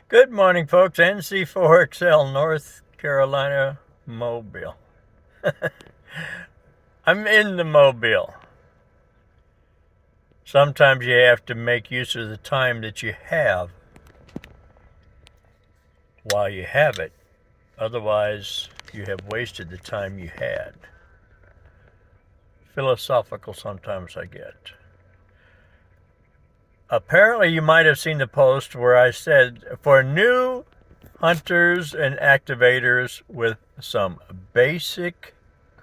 Good morning, folks. NC4XL, North Carolina, Mobile. I'm in the Mobile. Sometimes you have to make use of the time that you have while you have it. Otherwise, you have wasted the time you had. Philosophical sometimes I get. Apparently, you might have seen the post where I said, for new hunters and activators with some basic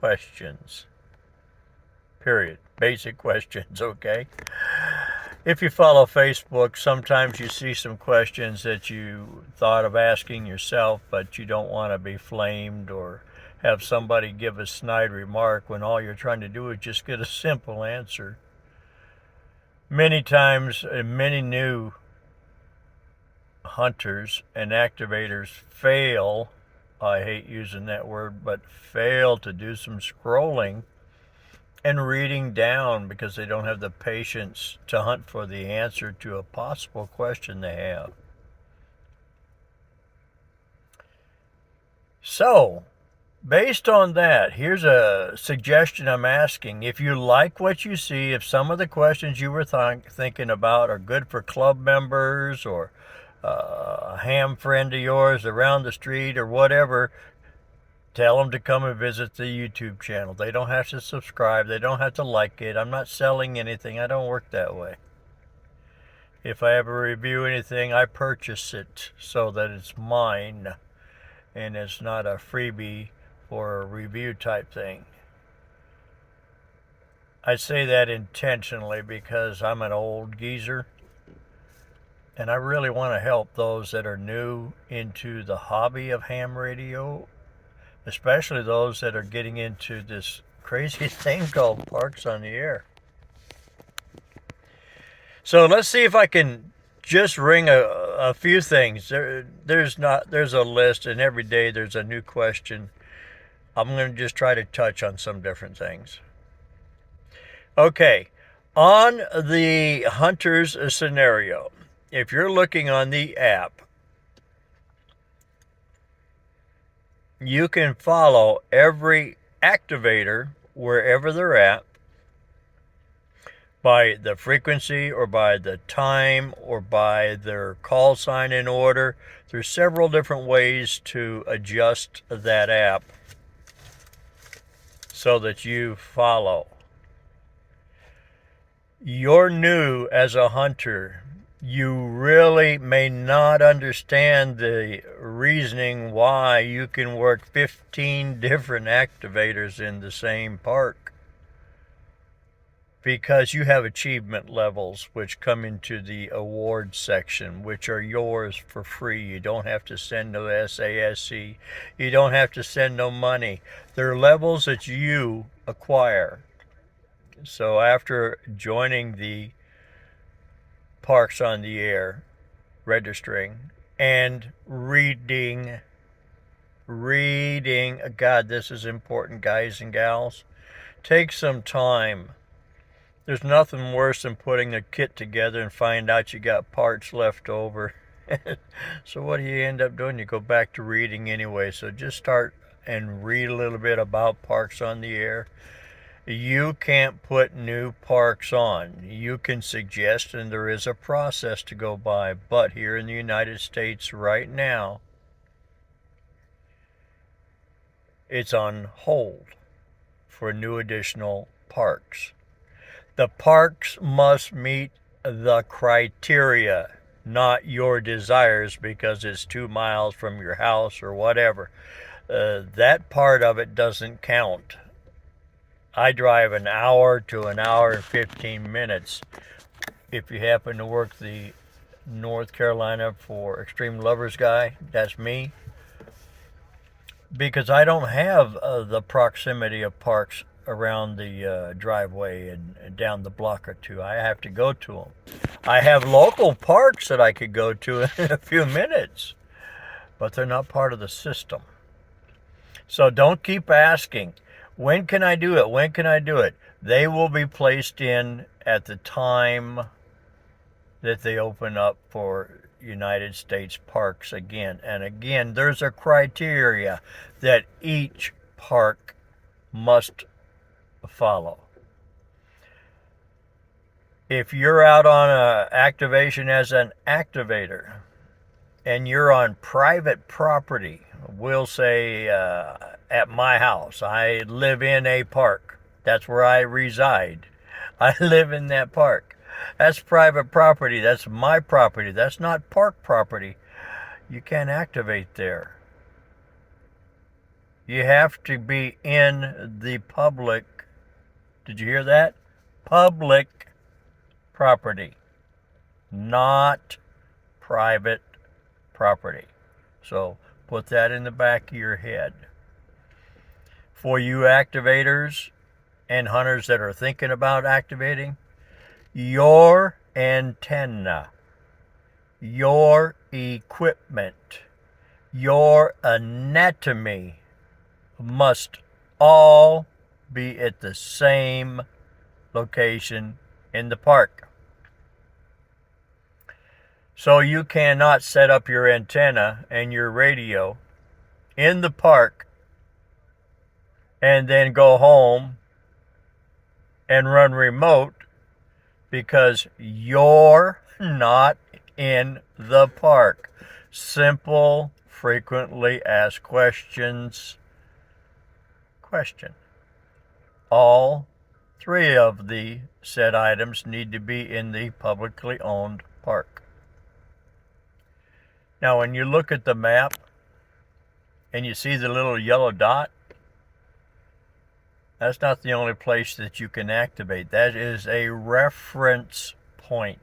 questions. Period. Basic questions, okay? If you follow Facebook, sometimes you see some questions that you thought of asking yourself, but you don't want to be flamed or have somebody give a snide remark when all you're trying to do is just get a simple answer. Many times, many new hunters and activators fail, I hate using that word, but fail to do some scrolling and reading down because they don't have the patience to hunt for the answer to a possible question they have. So, based on that, here's a suggestion I'm asking. If you like what you see, if some of the questions you were thinking about are good for club members or a ham friend of yours around the street or whatever, tell them to come and visit the YouTube channel. They don't have to subscribe. They don't have to like it. I'm not selling anything. I don't work that way. If I ever review anything, I purchase it so that it's mine and it's not a freebie or a review type thing. I say that intentionally because I'm an old geezer and I really want to help those that are new into the hobby of ham radio, especially those that are getting into this crazy thing called Parks on the Air. So let's see if I can just ring a few things. There's a list, and every day there's a new question. I'm going to just try to touch on some different things. Okay, on the hunter's scenario, if you're looking on the app, you can follow every activator wherever they're at by the frequency or by the time or by their call sign in order. There's several different ways to adjust that app so that you follow. You're new as a hunter. You really may not understand the reasoning why you can work 15 different activators in the same park, because you have achievement levels which come into the awards section, which are yours for free. You don't have to send no SASC. You don't have to send no money. They're levels that you acquire. So after joining the Parks on the Air, registering, and reading, God, this is important, guys and gals. Take some time. There's nothing worse than putting a kit together and find out you got parts left over. So what do you end up doing? You go back to reading anyway. So just start and read a little bit about Parks on the Air. You can't put new parks on. You can suggest, and there is a process to go by, but here in the United States right now, it's on hold for new additional parks. The parks must meet the criteria, not your desires because it's 2 miles from your house or whatever. That part of it doesn't count. I drive an hour to an hour and 15 minutes. If you happen to work the North Carolina for Extreme Lovers Guy, that's me. Because I don't have the proximity of parks around the driveway and down the block or two. I have to go to them. I have local parks that I could go to in a few minutes, but they're not part of the system. So don't keep asking, when can I do it? When can I do it? They will be placed in at the time that they open up for United States parks again. And again, there's a criteria that each park must follow. If you're out on an activation as an activator and you're on private property, we'll say at my house, I live in a park. That's where I reside. I live in that park. That's private property. That's my property. That's not park property. You can't activate there. You have to be in the public. Did you hear that? Public property, not private property. So put that in the back of your head. For you activators and hunters that are thinking about activating, your antenna, your equipment, your anatomy must all be at the same location in the park. So you cannot set up your antenna and your radio in the park and then go home and run remote because you're not in the park. Simple, frequently asked questions. Question. All three of the said items need to be in the publicly owned park. Now, when you look at the map and you see the little yellow dot, that's not the only place that you can activate. That is a reference point.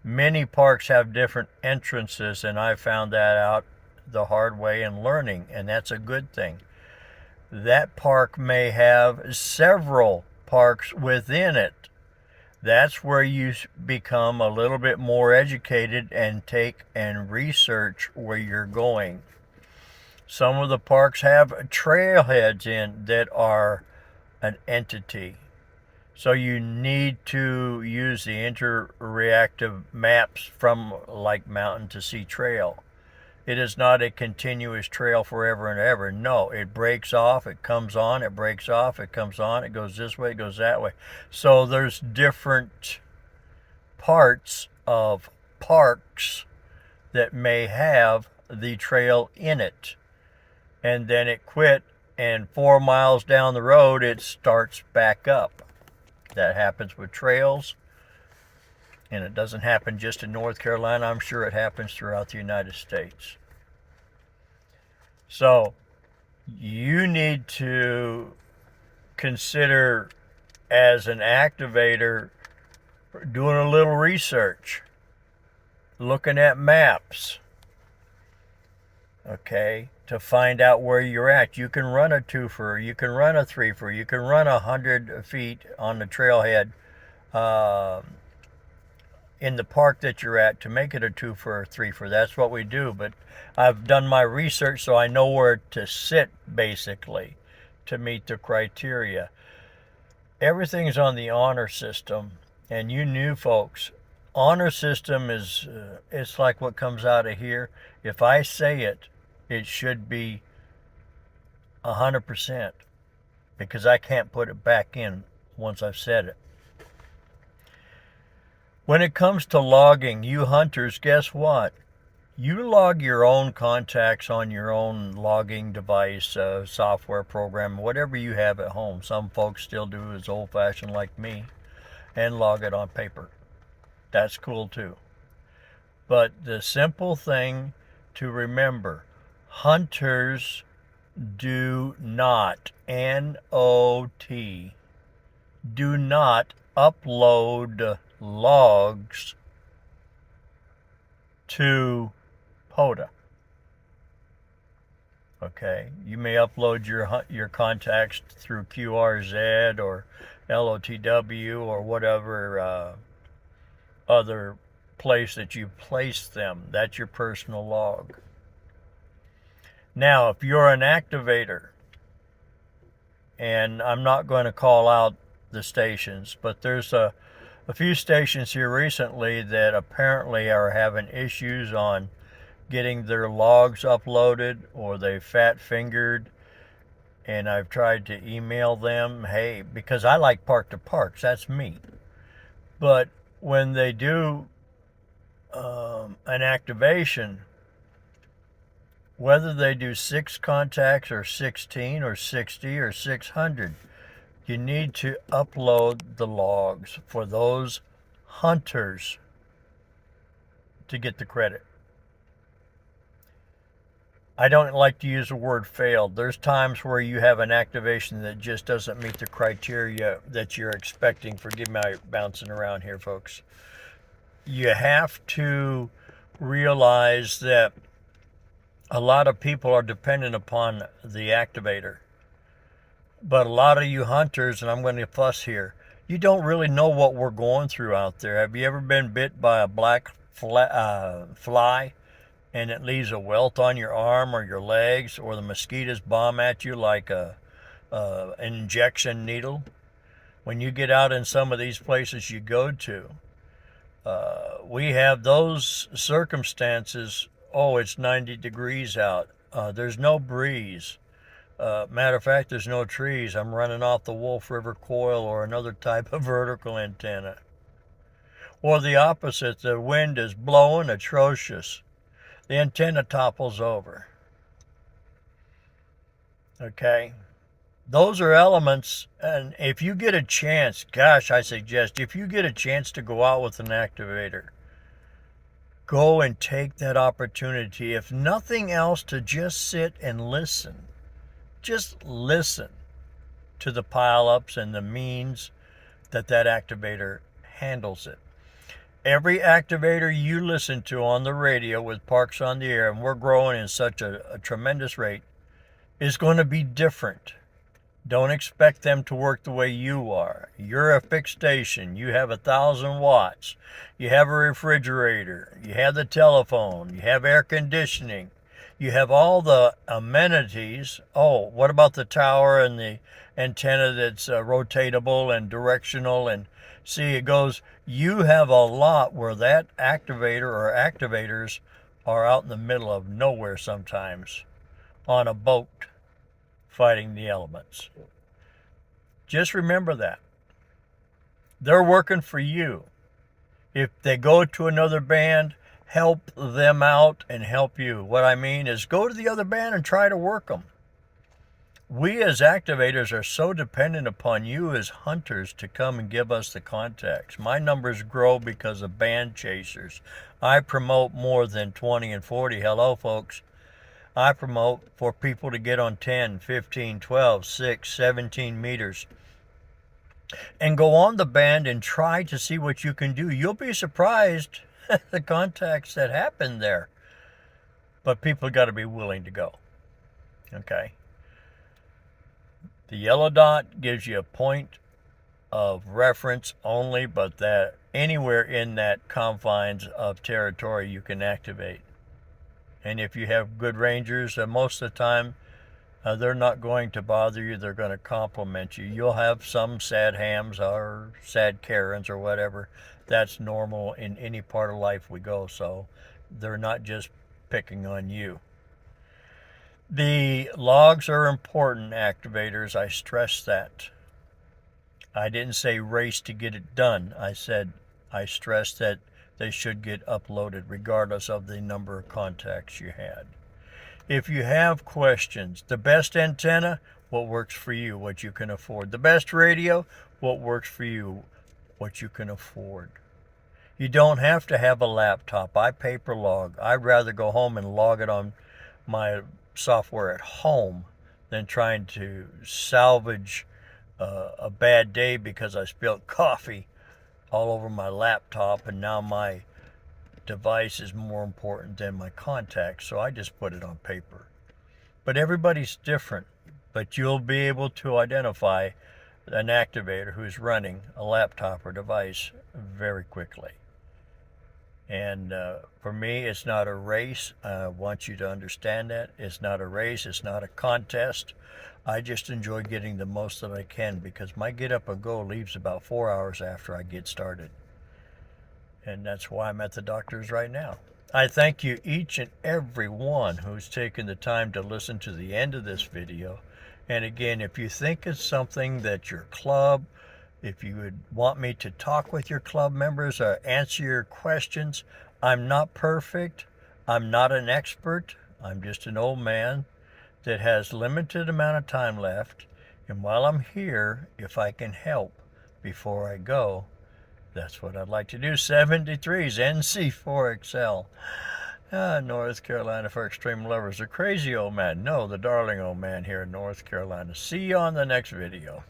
Many parks have different entrances, and I found that out the hard way in learning, and that's a good thing. That park may have several parks within it. That's where you become a little bit more educated and take and research where you're going. Some of the parks have trailheads in that are an entity. So you need to use the interreactive maps from like mountain to sea trail. It is not a continuous trail forever and ever. No, it breaks off, it comes on, it breaks off, it comes on, it goes this way, it goes that way. So there's different parts of parks that may have the trail in it. And then it quit, and 4 miles down the road, it starts back up. That happens with trails. And it doesn't happen just in North Carolina. I'm sure it happens throughout the United States. So you need to consider, as an activator, doing a little research, looking at maps, okay, to find out where you're at. You can run a twofer, you can run a threefer, you can run 100 feet on the trailhead in the park that you're at to make it a twofer or threefer. That's what we do. But I've done my research, so I know where to sit, basically, to meet the criteria. Everything's on the honor system, and you new folks, honor system is it's like what comes out of here. If I say it, it should be 100%, because I can't put it back in once I've said it. When it comes to logging, you hunters, guess what? You log your own contacts on your own logging device, software program, whatever you have at home. Some folks still do as old-fashioned like me and log it on paper. That's cool too. But the simple thing to remember, hunters do not, N-O-T, do not upload logs to POTA. Okay, you may upload your contacts through QRZ or LOTW or whatever other place that you place them. That's your personal log. Now, if you're an activator, and I'm not going to call out the stations, but there's a a few stations here recently that apparently are having issues on getting their logs uploaded, or they fat fingered, and I've tried to email them, hey, because I like park to parks, that's me. But when they do an activation, whether they do 6 contacts or 16 or 60 or 600, you need to upload the logs for those hunters to get the credit. I don't like to use the word failed. There's times where you have an activation that just doesn't meet the criteria that you're expecting. Forgive my bouncing around here, folks. You have to realize that a lot of people are dependent upon the activator. But a lot of you hunters, and I'm going to fuss here, you don't really know what we're going through out there. Have you ever been bit by a black fly and it leaves a welt on your arm or your legs, or the mosquitoes bomb at you like an injection needle? When you get out in some of these places you go to, we have those circumstances. Oh, it's 90 degrees out. There's no breeze. Matter of fact, there's no trees. I'm running off the Wolf River coil or another type of vertical antenna. Or the opposite, the wind is blowing atrocious. The antenna topples over. Okay? Those are elements, and if you get a chance, gosh, I suggest, if you get a chance to go out with an activator, go and take that opportunity, if nothing else, to just sit and listen. Just listen to the pileups and the means that activator handles it. Every activator you listen to on the radio with Parks on the Air, and we're growing in such a tremendous rate, is going to be different. Don't expect them to work the way you are. You're a fixed station. You have 1,000 watts. You have a refrigerator. You have the telephone. You have air conditioning. You have all the amenities. Oh, what about the tower and the antenna that's rotatable and directional? And see, it goes, you have a lot where that activator or activators are out in the middle of nowhere sometimes on a boat fighting the elements. Just remember that. They're working for you. If they go to another band, help them out and help you. What I mean is, go to the other band and try to work them. We as activators are so dependent upon you as hunters to come and give us the contacts. My numbers grow because of band chasers. I promote more than 20 and 40. Hello, folks. I promote for people to get on 10, 15, 12, 6, 17 meters and go on the band and try to see what you can do. You'll be surprised the contacts that happen there. But people got to be willing to go. Okay? The yellow dot gives you a point of reference only, but that anywhere in that confines of territory you can activate. And if you have good rangers, most of the time they're not going to bother you. They're going to compliment you. You'll have some sad hams or sad Karens or whatever. That's normal in any part of life we go, so they're not just picking on you. The logs are important, activators. I stress that. I didn't say race to get it done. I said I stressed that they should get uploaded regardless of the number of contacts you had. If you have questions, the best antenna, what works for you, what you can afford. The best radio, what works for you, what you can afford. You don't have to have a laptop. I paper log. I'd rather go home and log it on my software at home than trying to salvage a bad day because I spilled coffee all over my laptop and now my device is more important than my contacts, so I just put it on paper. But everybody's different, but you'll be able to identify an activator who's running a laptop or device very quickly. And for me, it's not a race. I want you to understand that. It's not a race. It's not a contest. I just enjoy getting the most that I can because my get up and go leaves about 4 hours after I get started. And that's why I'm at the doctor's right now. I thank you each and every one who's taken the time to listen to the end of this video. And again, if you think it's something that your club, if you would want me to talk with your club members or answer your questions, I'm not perfect. I'm not an expert. I'm just an old man that has limited amount of time left. And while I'm here, if I can help before I go, that's what I'd like to do. 73's NC4XL. North Carolina for extreme lovers. The crazy old man. No, the darling old man here in North Carolina. See you on the next video.